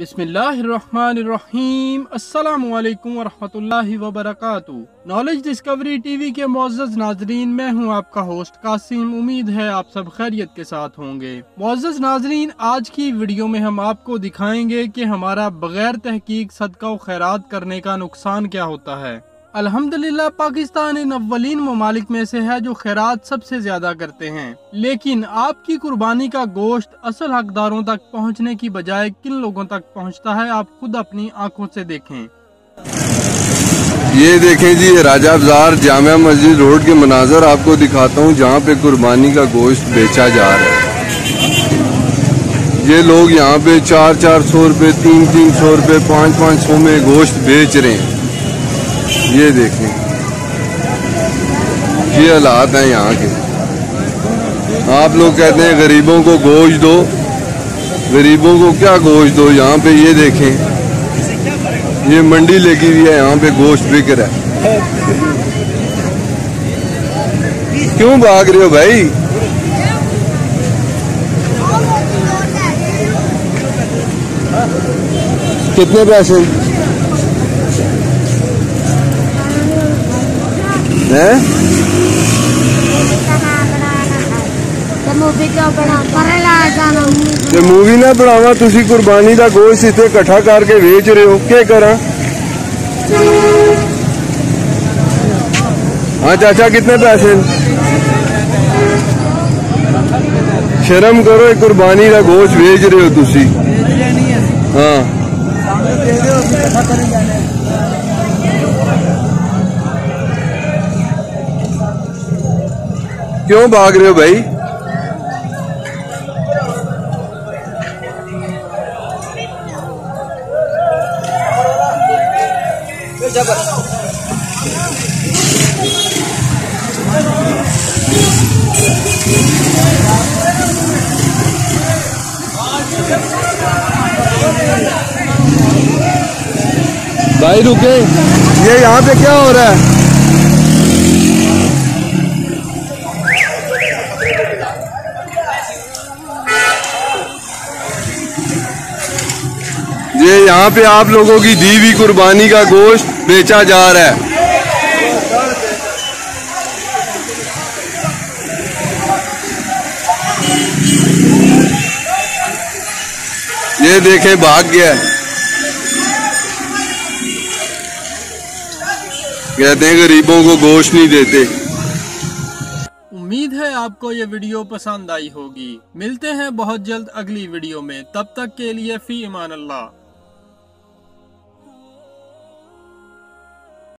बिस्मिल्लाहिर्रहमानिर्रहीम। अस्सलामु अलैकुम वरहमतुल्लाहि वबरकातुहू। नॉलेज डिस्कवरी टीवी के मुअज़्ज़ज़ नाज़रीन, मैं हूं आपका होस्ट कासिम। उम्मीद है आप सब खैरियत के साथ होंगे। मुअज़्ज़ज़ नाज़रीन, आज की वीडियो में हम आपको दिखाएंगे कि हमारा बगैर तहकीक सदका व खैरात करने का नुकसान क्या होता है। अल्हम्दुलिल्लाह पाकिस्तान इन अव्वलीन ममालिक में से है जो खैरात सबसे ज्यादा करते हैं, लेकिन आपकी कुर्बानी का गोश्त असल हकदारों तक पहुंचने की बजाय किन लोगों तक पहुंचता है, आप खुद अपनी आंखों से देखें। ये देखें जी, ये राजा बाजार जामिया मस्जिद रोड के मनाजर आपको दिखाता हूँ जहाँ पे कुर्बानी का गोश्त बेचा जा रहा है। ये लोग यहाँ पे 400-400 रुपये, 300-300 रुपये, 500-500 में गोश्त बेच रहे हैं। ये देखें, ये हालात हैं यहाँ के। आप लोग कहते हैं गरीबों को गोश्त दो, गरीबों को क्या गोश्त दो। यहाँ पे ये देखें, ये मंडी लगी हुई है, यहाँ पे गोश्त बिक रहा है। क्यों भाग रहे हो भाई? कितने पैसे हैं? मूवी ना बनावा, तुसी कुर्बानी का गोश्त इतने इकट्ठा करके बेच रहे हो, क्या करा? हाँ चाचा, कितने पैसे? शर्म करो, एक कुर्बानी का गोश्त बेच रहे हो तुसी। हाँ क्यों भाग रहे हो भाई? भाई रुके, ये यहाँ पे क्या हो रहा है? ये यहाँ पे आप लोगों की दी हुई कुर्बानी का गोश्त बेचा जा रहा है। ये देखें, भाग गया। कहते हैं गरीबों को गोश्त नहीं देते। उम्मीद है आपको ये वीडियो पसंद आई होगी। मिलते हैं बहुत जल्द अगली वीडियो में, तब तक के लिए फी इमान अल्लाह।